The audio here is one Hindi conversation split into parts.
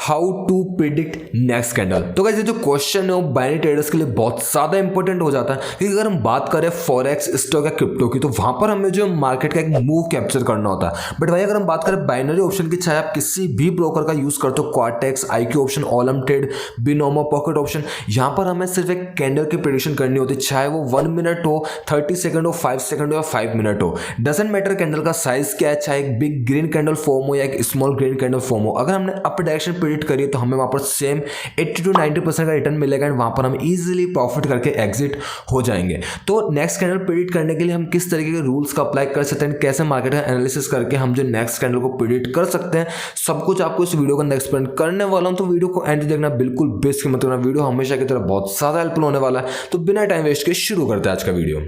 How to predict next candle. तो गाइस ये जो क्वेश्चन है वो बाइनरी ट्रेडर्स के लिए बहुत ज़्यादा इंपॉर्टेंट हो जाता है, क्योंकि अगर हम बात करें फॉरेक्स, स्टॉक या क्रिप्टो की, तो वहाँ पर हमें जो मार्केट का एक मूव कैप्चर करना होता है। बट भाई अगर हम बात करें बाइनरी ऑप्शन की, चाहे आप किसी भी ब्रोकर का यूज़ करते हो, क्वार्टेक्स, IQ option, ऑलम trade, Binomo, pocket option, यहाँ पर हमें सिर्फ एक कैंडल की प्रेडिक्शन करनी होती है, चाहे वो 1 मिनट हो, 30 सेकंड हो, 5 सेकंड हो या 5 मिनट हो, डजेंट मैटर कैंडल का साइज क्या है, चाहे एक बिग ग्रीन कैंडल फॉर्म हो या एक स्मॉल ग्रीन कैंडल फॉर्म हो। अगर हमने अप डायरेक्शन प्रेडिक्ट करी है तो हमें वहाँ पर सेम 80 to 90% का रिटर्न मिलेगा एंड वहाँ पर हम इजीली प्रॉफिट करके एग्जिट हो जाएंगे। तो नेक्स्ट कैंडल प्रेडिक्ट करने के लिए हम किस तरीके के रूल्स का अप्लाई कर सकते हैं, कैसे मार्केट का एनालिसिस करके हम जो नेक्स्ट कैंडल को प्रेडिक्ट कर सकते हैं, सब कुछ आपको इस वीडियो के अंदर एक्सप्लेन करने वाला हूँ। तो वीडियो को एंड देखना बिल्कुल बेस्ट की मत करना, वीडियो हमेशा की तरह बहुत ज़्यादा हेल्पफुल होने वाला है। तो बिना टाइम वेस्ट के शुरू करते हैं आज का video.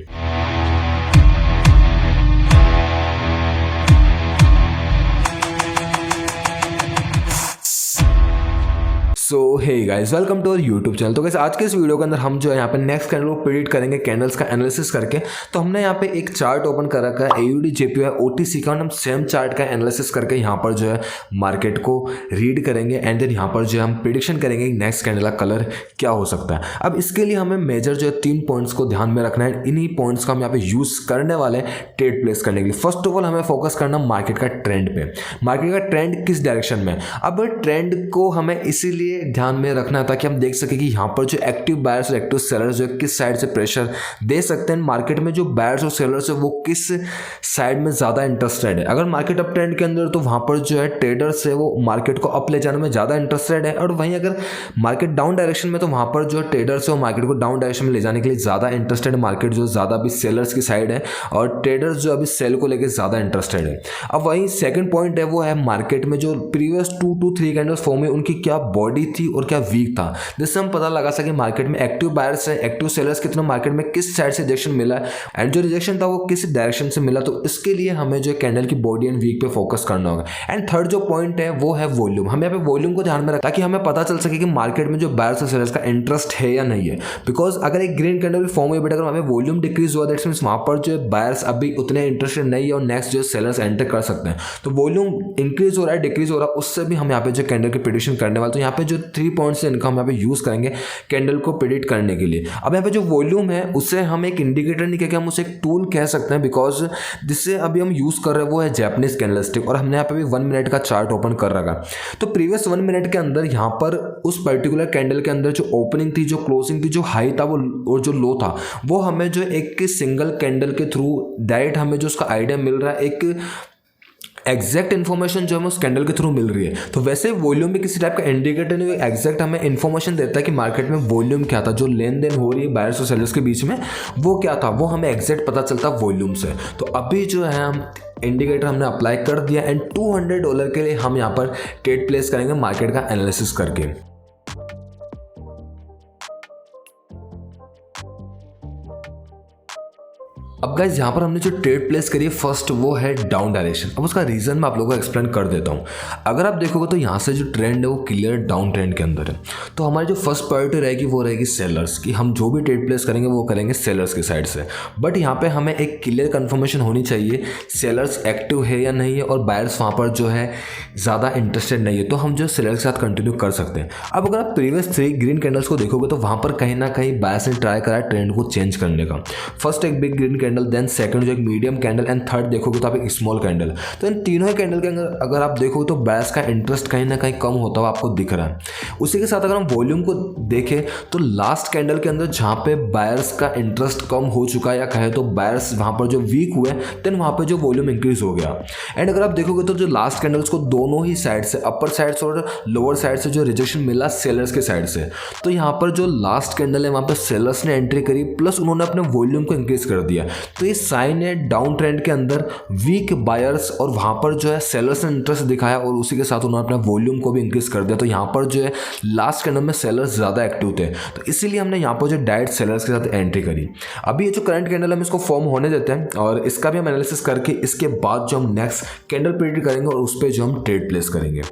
So hey guys, welcome to our YouTube channel. तो गाइस आज के इस वीडियो के अंदर हम जो है यहाँ पे नेक्स्ट कैंडल को प्रेडिक्ट करेंगे, कैंडल्स का एनालिसिस करके। तो हमने यहाँ पे एक चार्ट ओपन कर रखा है, AUD JPY OTC का, और हम सेम चार्ट का एनालिसिस करके यहाँ पर जो है मार्केट को रीड करेंगे एंड देन यहाँ पर जो है हम प्रेडिक्शन करेंगे नेक्स्ट कैंडल का कलर क्या हो सकता है। अब इसके लिए हमें मेजर जो है 3 पॉइंट्स को ध्यान में रखना है, इन्हीं पॉइंट्स को हम यहाँ पे यूज करने वाले हैं ट्रेड प्लेस करने के लिए। फर्स्ट ऑफ ऑल हमें फोकस करना मार्केट का ट्रेंड पे, मार्केट का ट्रेंड किस डायरेक्शन में। अब ट्रेंड को हमें इसीलिए ध्यान में रखना था कि हम देख सके कि यहाँ पर जो एक्टिव बायर्स और एक्टिव सेलर्स जो किस साइड से प्रेशर दे सकते हैं, मार्केट में जो बायर्स और सेलर्स है वो किस साइड में ज़्यादा इंटरेस्टेड है। अगर मार्केट अप ट्रेंड के अंदर तो वहाँ पर जो है ट्रेडर्स है वो मार्केट को अप ले जाने में ज़्यादा इंटरेस्टेड है, और वहीं अगर मार्केट डाउन डायरेक्शन में तो वहाँ पर जो ट्रेडर्स है वो मार्केट को डाउन डायरेक्शन में ले जाने के लिए ज़्यादा इंटरेस्टेड है। मार्केट जो ज़्यादा अभी सेलर्स की साइड है और ट्रेडर्स जो अभी सेल को लेकर ज़्यादा इंटरेस्टेड है। अब वहीं सेकेंड पॉइंट है वो है मार्केट में जो प्रीवियस 2 to 3 कैंडल्स फॉर्म है उनकी क्या बॉडी थी और क्या वीक था, जिससे हम पता लगा सके मार्केट में एक्टिव बायर्स है, एक्टिव सेलर्स कितना, मार्केट में किस साइड से रिजेक्शन मिला है एंड जो रिजेक्शन था वो किस डायरेक्शन से मिला। तो इसके लिए हमें जो कैंडल की बॉडी एंड वीक पे फोकस करना होगा। एंड थर्ड जो पॉइंट है वो है वॉल्यूम। हम यहाँ पे वॉल्यूम को ध्यान में रखा ताकि हमें पता चल सके कि मार्केट में जो बायर्स और सेलर्स का इंटरेस्ट है या नहीं है। बिकॉज अगर एक ग्रीन कैंडल फॉर्म हुई बट अगर हमें वॉल्यूम डिक्रीज हुआ, दैट्स मींस वहां पर जो बायर्स अभी उतने इंटरेस्टेड नहीं है और नेक्स्ट जो सेलर्स एंटर कर सकते हैं। तो वॉल्यूम इंक्रीज हो रहा है, डिक्रीज हो रहा है, उससे भी हम यहाँ पे जो कैंडल की प्रेडिक्शन करने वाले। तो यहाँ पे जो 3 पॉइंट्स है इनका हम यहाँ पे यूज करेंगे कैंडल को प्रेडिक्ट करने के लिए। अब यहाँ पे जो वॉल्यूम है उससे हम एक इंडिकेटर नहीं कह, हम उसे एक टूल कह सकते हैं, बिकॉज जिससे अभी हम यूज कर रहे हैं वो है जैपनीज कैंडलस्टिक, और हमने यहाँ पे भी 1 मिनट का चार्ट ओपन कर रखा। तो प्रीवियस 1 मिनट के अंदर यहाँ पर उस पर्टिकुलर कैंडल के अंदर जो ओपनिंग थी, जो क्लोजिंग थी, जो हाई था वो और जो लो था, वो हमें जो एक सिंगल कैंडल के थ्रू डायरेक्ट हमें जो उसका आइडिया मिल रहा है, एक एग्जैक्ट इन्फॉर्मेशन जो हमें उस कैंडल के थ्रू मिल रही है। तो वैसे वॉल्यूम भी किसी टाइप का इंडिकेटर नहीं, एग्जैक्ट हमें इन्फॉर्मेशन देता है कि मार्केट में वॉल्यूम क्या था, जो लेन देन हो रही है बायर्स और सेलर्स के बीच में वो क्या था, वो हमें एग्जैक्ट पता चलता वॉल्यूम से। तो अभी जो है हम इंडिकेटर हमने अप्लाई कर दिया एंड $200 के लिए हम यहाँ पर ट्रेड प्लेस करेंगे मार्केट का एनालिसिस करके। अब गाइस यहाँ पर हमने जो ट्रेड प्लेस करी है फर्स्ट वो है डाउन डायरेक्शन। अब उसका रीज़न मैं आप लोगों को एक्सप्लेन कर देता हूँ। अगर आप देखोगे तो यहाँ से जो ट्रेंड है वो क्लियर डाउन ट्रेंड के अंदर है। तो हमारी जो फर्स्ट प्रायोरिटी रहेगी वो रहेगी सेलर्स की, हम जो भी ट्रेड प्लेस करेंगे वो करेंगे सेलर्स की साइड से। बट यहाँ पे हमें एक क्लियर कन्फर्मेशन होनी चाहिए सेलर्स एक्टिव है या नहीं है और बायर्स वहाँ पर जो है ज़्यादा इंटरेस्टेड नहीं है, तो हम जो सेलर के साथ कंटिन्यू कर सकते हैं। अब अगर आप प्रीवियस 3 ग्रीन कैंडल्स को देखोगे तो वहाँ पर कहीं ना कहीं बायर्स ने ट्राई करा ट्रेंड को चेंज करने का। फर्स्ट एक big green candle, then second जो एक मीडियम कैंडल एंड थर्ड देखोगे तो आप एक स्मॉल कैंडल। तो इन तीनों ही कैंडल के अंदर अगर आप देखोगे तो बायर्स का इंटरेस्ट कहीं ना कहीं कम होता हुआ आपको दिख रहा है। उसी के साथ अगर हम वॉल्यूम को देखें तो लास्ट कैंडल के अंदर जहाँ पे बायर्स का इंटरेस्ट कम हो चुका है या कहे तो बायर्स वहाँ पर जो वीक हुए देन वहाँ पर जो वॉल्यूम इंक्रीज हो गया। एंड अगर आप देखोगे तो जो लास्ट कैंडल्स को दोनों ही साइड से, अपर साइड से और लोअर साइड से जो रिजेक्शन मिला सेलर्स के साइड से, तो यहाँ पर जो लास्ट कैंडल है वहाँ पर सेलर्स ने एंट्री करी प्लस उन्होंने अपने वॉल्यूम को इंक्रीज कर दिया। तो ये साइन है डाउन ट्रेंड के अंदर वीक बायर्स और वहां पर जो है सेलर्स ने इंटरेस्ट दिखाया और उसी के साथ उन्होंने अपना वॉल्यूम को भी इंक्रीज कर दिया। तो यहाँ पर जो है लास्ट कैंडल में सेलर्स ज़्यादा एक्टिव थे, तो इसीलिए हमने यहाँ पर जो डायरेक्ट सेलर्स के साथ एंट्री करी। अभी ये जो करंट कैंडल हम इसको फॉर्म होने देते हैं और इसका भी हम एनालिसिस करके इसके बाद जो हम नेक्स्ट कैंडल प्रेडिक्ट करेंगे और उस पर जो हम ट्रेड प्लेस करेंगे।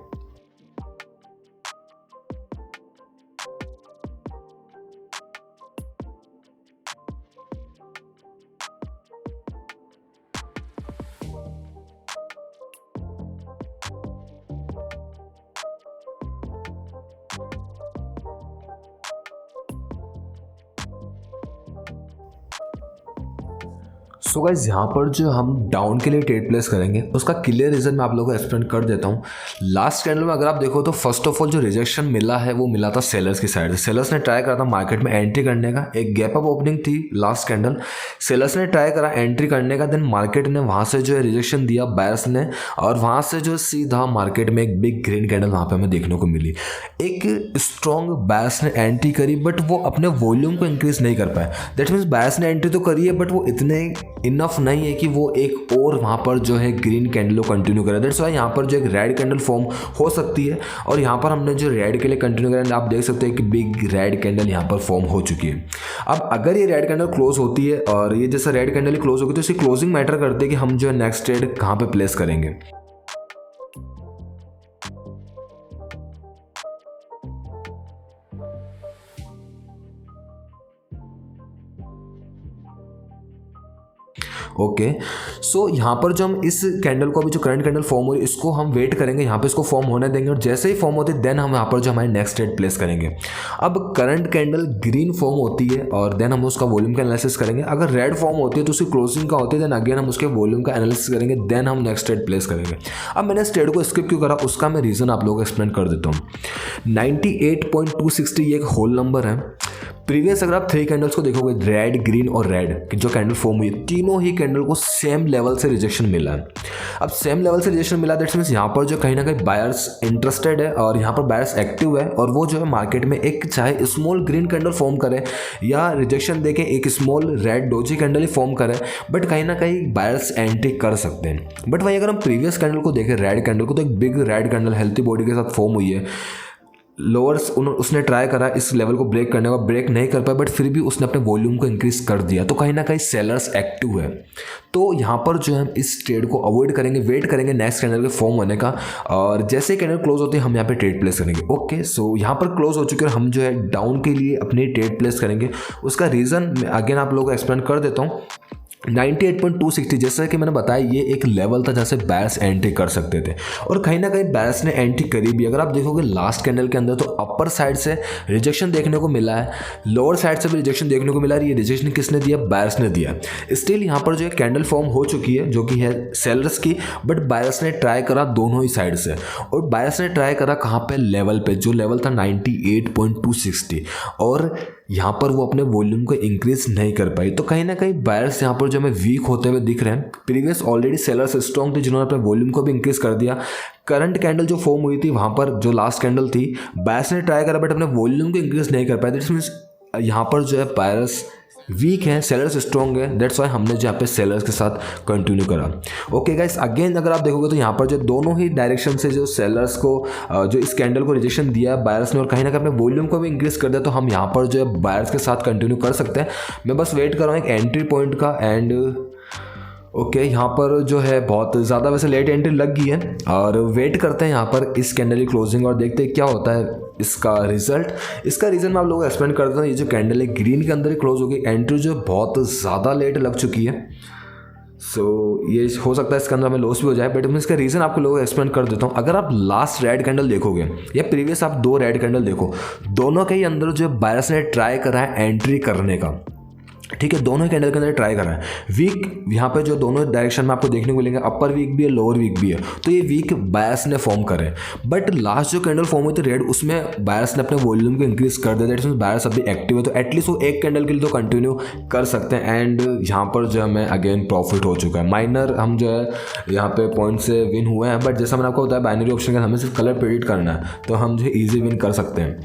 सो गाइस यहाँ पर जो हम डाउन के लिए ट्रेड प्लेस करेंगे उसका क्लियर रीजन मैं आप लोगों को एक्सप्लेन कर देता हूँ। लास्ट कैंडल में अगर आप देखो तो फर्स्ट ऑफ ऑल जो रिजेक्शन मिला है वो मिला था सेलर्स की साइड से। सेलर्स ने ट्राई करा था मार्केट में एंट्री करने का, एक गैप अप ओपनिंग थी लास्ट कैंडल, सेलर्स ने ट्राई करा एंट्री करने का, देन मार्केट ने वहाँ से जो है रिजेक्शन दिया बायर्स ने, और वहाँ से जो सीधा मार्केट में एक बिग ग्रीन कैंडल वहाँ पे हमें देखने को मिली। एक स्ट्रॉन्ग बायर्स ने एंट्री करी बट वो अपने वॉल्यूम को इंक्रीज नहीं कर पाए। दैट मीन्स बायर्स ने एंट्री तो करी है बट वो इतने इनफ नहीं है कि वो एक और वहाँ पर जो है ग्रीन कैंडल को कंटिन्यू करे। दैट्स वाई यहाँ पर जो एक रेड कैंडल फॉर्म हो सकती है, और यहाँ पर हमने जो रेड के लिए कंटिन्यू करा आप देख सकते हैं कि बिग रेड कैंडल यहाँ पर फॉर्म हो चुकी है। अब अगर ये रेड कैंडल क्लोज होती है और ये जैसा रेड कैंडल क्लोज होगी तो इसकी क्लोजिंग मैटर करती है कि हम जो है नेक्स्ट ट्रेड कहाँ पे प्लेस करेंगे। ओके सो यहाँ पर जो हम इस कैंडल को अभी जो करंट कैंडल फॉर्म हो रही है इसको हम वेट करेंगे, यहाँ पे इसको फॉर्म होने देंगे, और जैसे ही फॉर्म होती है देन हम यहाँ पर जो हमारे नेक्स्ट ट्रेड प्लेस करेंगे। अब करंट कैंडल ग्रीन फॉर्म होती है और देन हम उसका वॉल्यूम का एनालिसिस करेंगे। अगर रेड फॉर्म होती है तो उसकी क्लोजिंग का होती है, देन अगेन हम उसके वॉल्यूम का एनालिसिस करेंगे, देन हम नेक्स्ट ट्रेड प्लेस करेंगे। अब मैंने इस ट्रेड को स्किप क्यों करा उसका मैं रीज़न आप लोगों को एक्सप्लेन कर देता हूँ। 98.260 ये एक होल नंबर है। प्रीवियस अगर आप 3 कैंडल्स को देखोगे, रेड ग्रीन और रेड जो कैंडल फॉर्म हुई है, तीनों ही कैंडल को सेम लेवल से रिजेक्शन मिला है। अब सेम लेवल से रिजेक्शन मिला दैट मीन्स यहाँ पर जो कहीं ना कहीं बायर्स इंटरेस्टेड है और यहाँ पर बायर्स एक्टिव है, और वो जो है मार्केट में एक चाहे स्मॉल ग्रीन कैंडल फॉर्म करे या रिजेक्शन देके एक स्मॉल रेड डोजी कैंडल ही फॉर्म करे, बट कहीं ना कहीं बायर्स एंट्री कर सकते हैं। बट वही अगर हम प्रीवियस कैंडल को देखें, रेड कैंडल को, तो एक big red candle healthy body के साथ फॉर्म हुई है। लोअर्स उसने ट्राई करा इस लेवल को ब्रेक करने का, ब्रेक नहीं कर पाया, बट फिर भी उसने अपने वॉल्यूम को इंक्रीज कर दिया, तो कहीं ना कहीं सेलर्स एक्टिव है। तो यहाँ पर जो है हम इस ट्रेड को अवॉइड करेंगे, वेट करेंगे नेक्स्ट कैंडल के फॉर्म होने का, और जैसे ही कैंडल क्लोज होती है हम यहाँ पे ट्रेड प्लेस करेंगे। ओके सो यहाँ पर क्लोज हो चुके हैं, हम जो है डाउन के लिए अपनी ट्रेड प्लेस करेंगे। उसका रीज़न मैं अगेन आप लोगों को एक्सप्लेन कर देता हूँ। 98.260 जैसा कि मैंने बताया ये एक लेवल था जहाँ से बायर्स एंट्री कर सकते थे, और कहीं ना कहीं बायर्स ने एंट्री करी भी। अगर आप देखोगे लास्ट कैंडल के अंदर तो अपर साइड से रिजेक्शन देखने को मिला है, लोअर साइड से भी रिजेक्शन देखने को मिला है। ये रिजेक्शन किसने दिया? बायर्स ने दिया। स्टिल यहाँ पर जो है कैंडल फॉर्म हो चुकी है जो कि है सेलर्स की, बट बायर्स ने ट्राई करा दोनों ही साइड से, और बायर्स ने ट्राई करा कहाँ पे? लेवल पे, जो लेवल था 98.260, और यहाँ पर वो अपने वॉल्यूम को इंक्रीज नहीं कर पाई। तो कहीं ना कहीं बायर्स यहाँ पर जो हमें वीक होते हुए दिख रहे हैं। प्रीवियस ऑलरेडी सेलर्स स्ट्रॉन्ग थे जिन्होंने अपने वॉल्यूम को भी इंक्रीज कर दिया। करंट कैंडल जो फॉर्म हुई थी वहाँ पर जो लास्ट कैंडल थी, बायर्स ने ट्राई करा बट अपने वॉल्यूम को इंक्रीज नहीं कर पाए। दैट मीन्स यहाँ पर जो है बायर्स वीक है, सेलर्स स्ट्रॉन्ग है। दैट्स वाई हमने जो यहाँ पे सेलर्स के साथ कंटिन्यू करा। ओके गाइस, अगेन अगर आप देखोगे तो यहाँ पर जो दोनों ही डायरेक्शन से जो सेलर्स को जो इस कैंडल को रिजेक्शन दिया बायर्स ने, और कहीं ना कहीं अपने वॉल्यूम को भी इंक्रीज कर दिया, तो हम यहाँ पर जो है बायर्स के साथ कंटिन्यू कर सकते हैं। मैं बस वेट कर रहा हूँ एक एंट्री पॉइंट का, एंड ओके यहाँ पर जो है बहुत ज़्यादा वैसे लेट एंट्री लग गई है, और वेट करते हैं यहाँ पर इस कैंडल की क्लोजिंग और देखते हैं क्या होता है इसका रिजल्ट। इसका रीज़न मैं आप लोगों को एक्सप्लेन करता हूँ। ये जो कैंडल है ग्रीन के अंदर ही क्लोज होगी, एंट्री जो बहुत ज़्यादा लेट लग चुकी है। ये हो सकता है इसके अंदर हमें लॉस भी हो जाए, बट मैं इसका रीज़न आपको लोगों को एक्सप्लेन कर देता हूँ। अगर आप लास्ट रेड कैंडल देखोगे या प्रीवियस आप 2 रेड कैंडल देखो, दोनों के अंदर जो बायर्स ने ट्राई करा है एंट्री करने का, ठीक है, दोनों कैंडल के अंदर ट्राई कर रहा है। वीक यहाँ पे जो दोनों डायरेक्शन में आपको देखने को मिलेंगे, अपर वीक भी है, लोअर वीक भी है, तो ये वीक बायर्स ने फॉर्म करे। बट लास्ट जो कैंडल फॉर्म हुई थी रेड, उसमें बायर्स ने अपने वॉल्यूम को इंक्रीज कर दिया। दैट मींस बायर्स अभी एक्टिव है, तो एटलीस्ट वो एक कैंडल के लिए तो कंटिन्यू कर सकते हैं। एंड यहाँ पर जो हमें अगेन प्रॉफिट हो चुका है। माइनर हम जो है यहाँ पे पॉइंट से विन हुए हैं, बट जैसा मैंने आपको बताया बाइनरी ऑप्शन का हमें सिर्फ कलर प्रेडिक्ट करना है, तो हम जो है ईजी विन कर सकते हैं।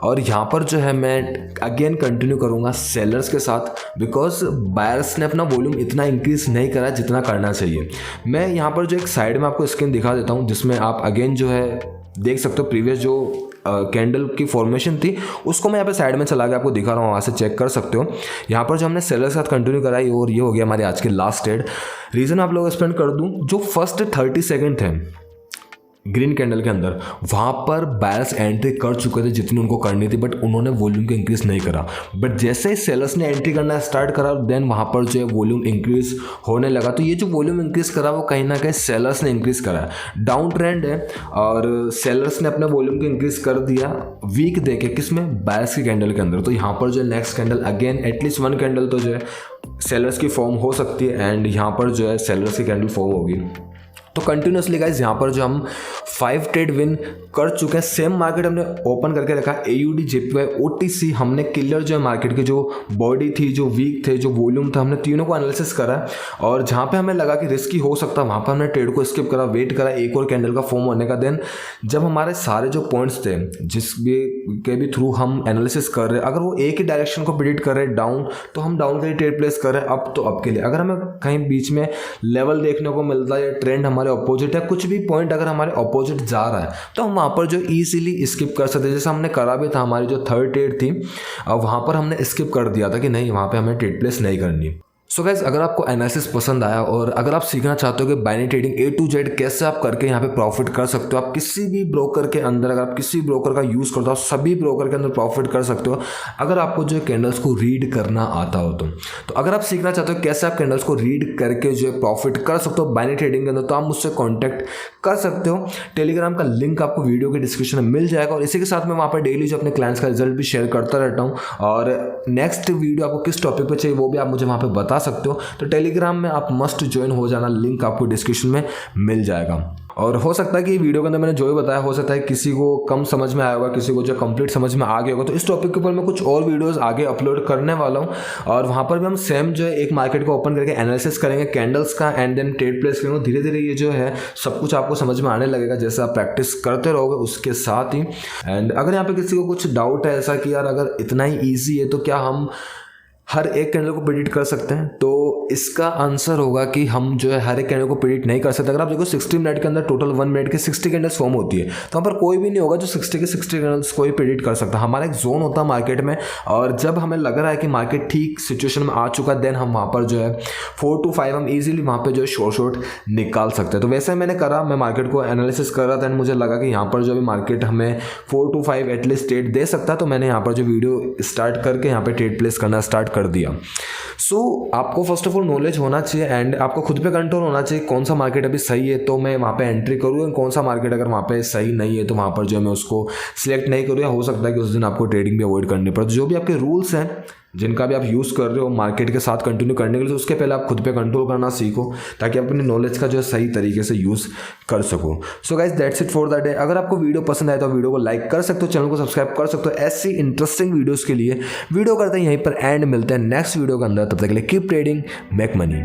और यहाँ पर जो है मैं अगेन कंटिन्यू करूँगा सेलर्स के साथ, बिकॉज बायर्स ने अपना वॉल्यूम इतना इंक्रीज नहीं करा जितना करना चाहिए। मैं यहाँ पर जो एक साइड में आपको स्क्रीन दिखा देता हूँ जिसमें आप अगेन जो है देख सकते हो प्रीवियस जो कैंडल की फॉर्मेशन थी उसको मैं यहाँ पे साइड में चला के आपको दिखा रहा हूँ, वहाँ से चेक कर सकते हो। यहाँ पर जो हमने सेलर्स के साथ कंटिन्यू कराई और ये हो गया हमारे आज के लास्ट ट्रेड। रीज़न आप लोग एक्सप्लेन कर दूँ, जो फर्स्ट 30 सेकेंड थे ग्रीन कैंडल के अंदर, वहाँ पर बायर्स एंट्री कर चुके थे जितनी उनको करनी थी, बट उन्होंने वॉल्यूम को इंक्रीज नहीं करा। बट जैसे ही सेलर्स ने एंट्री करना स्टार्ट करा, देन वहाँ पर जो है वॉल्यूम इंक्रीज होने लगा। तो ये जो वॉल्यूम इंक्रीज करा वो कहीं ना कहीं सेलर्स ने इंक्रीज करा। डाउन ट्रेंड है और सेलर्स ने अपने वॉल्यूम को इंक्रीज कर दिया वीक देके, किसमें? बायर्स की कैंडल के अंदर। तो यहाँ पर जो next candle again at least 1 candle तो जो है सेलर्स की फॉर्म हो सकती है एंड यहाँ पर जो है सेलर्स की कैंडल फॉर्म होगी। तो कंटिन्यूसली गाइज यहाँ पर जो हम 5 ट्रेड विन कर चुके हैं। सेम मार्केट हमने ओपन करके रखा AUD JPY OTC। हमने क्लियर जो है मार्केट की जो बॉडी थी, जो वीक थे, जो वॉल्यूम था, हमने तीनों को एनालिसिस करा और जहाँ पे हमें लगा कि रिस्की हो सकता है वहाँ पर हमने ट्रेड को स्किप करा, वेट करा एक और कैंडल का फॉर्म होने का। देन जब हमारे सारे जो पॉइंट्स थे जिस भी थ्रू हम एनालिसिस कर रहे हैं, अगर वो एक ही डायरेक्शन को प्रेडिक्ट कर रहे हैं डाउन, तो हम डाउन के लिए ट्रेड प्लेस कर रहे हैं अप तो अप के लिए। अगर हमें कहीं बीच में लेवल देखने को मिलता है या ट्रेंड हमारे अपोजिट है, कुछ भी पॉइंट अगर हमारे अपोजिट जा रहा है तो हम वहाँ पर जो इजीली स्किप कर सकते हैं। जैसे हमने करा भी था, हमारी जो थर्ड ट्रेड थी वहाँ पर हमने स्किप कर दिया था कि नहीं वहाँ पे हमें ट्रेड प्लेस नहीं करनी। सो गाइस, अगर आपको एनालिसिस पसंद आया और अगर आप सीखना चाहते हो कि binary trading A to Z कैसे आप करके यहाँ पे प्रॉफिट कर सकते हो, आप किसी भी ब्रोकर के अंदर, अगर आप किसी ब्रोकर का यूज़ करते हो, सभी ब्रोकर के अंदर प्रॉफिट कर सकते हो अगर आपको जो कैंडल्स को रीड करना आता हो तो अगर आप सीखना चाहते हो कैसे आप कैंडल्स को रीड करके जो है प्रॉफिट कर सकते हो बाइनरी ट्रेडिंग के अंदर, तो आप मुझसे कॉन्टैक्ट कर सकते हो। टेलीग्राम का लिंक आपको वीडियो के डिस्क्रिप्शन में मिल जाएगा और इसी के साथ मैं वहाँ पर डेली जो अपने क्लाइंट्स का रिजल्ट भी शेयर करता रहता हूँ। और नेक्स्ट वीडियो आपको किस टॉपिक पर चाहिए वो भी आप मुझे वहाँ पर बता सकते हो। तो टेलीग्राम में आप मस्ट ज्वाइन हो जाना, लिंक आपको डिस्क्रिप्शन में मिल जाएगा। और हो सकता है कि वीडियो के अंदर मैंने जो भी बताया, हो सकता है किसी को कम समझ में आया होगा, किसी को जो कंप्लीट समझ में आ गया होगा। तो इस टॉपिक के ऊपर मैं कुछ और वीडियोस आगे अपलोड करने वाला हूँ और वहाँ पर भी हम सेम जो है एक मार्केट को ओपन करके एनालिसिस करेंगे कैंडल्स का एंड देन ट्रेड प्लेस करेंगे। धीरे धीरे ये जो है सब कुछ आपको समझ में आने लगेगा जैसे आप प्रैक्टिस करते रहोगे उसके साथ ही। एंड अगर यहाँ पे किसी को कुछ डाउट है ऐसा कि यार अगर इतना ही ईजी है तो क्या हम हर एक कैंडल को प्रेडिक्ट कर सकते हैं, तो इसका आंसर होगा कि हम जो है हर एक कैंडल को प्रेडिक्ट नहीं कर सकते। अगर आप देखो 60 मिनट के अंदर टोटल 1 मिनट के 60 कैंडल्स फॉर्म होती है तो वहाँ पर कोई भी नहीं होगा जो 60 के 60 कैंडल्स को ही प्रेडिक्ट कर सकता। हमारा एक जोन होता है मार्केट में और जब हमें लग रहा है कि मार्केट ठीक सिचुएशन में आ चुका है देन हम वहाँ पर जो है 4 to 5 हम ईजिली वहाँ पर जो है शॉर्ट निकाल सकते हैं। तो वैसे मैंने करा, मैं मार्केट को एनालिसिस कर रहा था एंड मुझे लगा कि यहाँ पर जो भी मार्केट हमें 4 to 5 एटलीस्ट ट्रेड दे सकता है, तो मैंने यहाँ पर जो वीडियो स्टार्ट करके यहाँ पर ट्रेड प्लेस करना स्टार्ट कर दिया। सो आपको फर्स्ट ऑफ ऑल नॉलेज होना चाहिए एंड आपको खुद पे कंट्रोल होना चाहिए कौन सा मार्केट अभी सही है तो मैं वहाँ पे एंट्री करूँ, कौन सा मार्केट अगर वहाँ पे सही नहीं है तो वहाँ पर जो मैं उसको सिलेक्ट नहीं करूँ, या हो सकता है कि उस दिन आपको ट्रेडिंग भी अवॉइड करनी पड़े। जो भी आपके रूल्स हैं जिनका भी आप यूज़ कर रहे हो मार्केट के साथ कंटिन्यू करने के लिए, उसके पहले आप खुद पे कंट्रोल करना सीखो ताकि आप अपनी नॉलेज का जो है सही तरीके से यूज़ कर सको। So guys that's it for the day. अगर आपको वीडियो पसंद आए तो वीडियो को लाइक कर सकते हो, चैनल को सब्सक्राइब कर सकते हो। ऐसी इंटरेस्टिंग वीडियोज़ के लिए वीडियो करते हैं यहीं पर एंड मिलते हैं नेक्स्ट वीडियो के अंदर। तब तक के लिए कीप ट्रेडिंग, मेक मनी।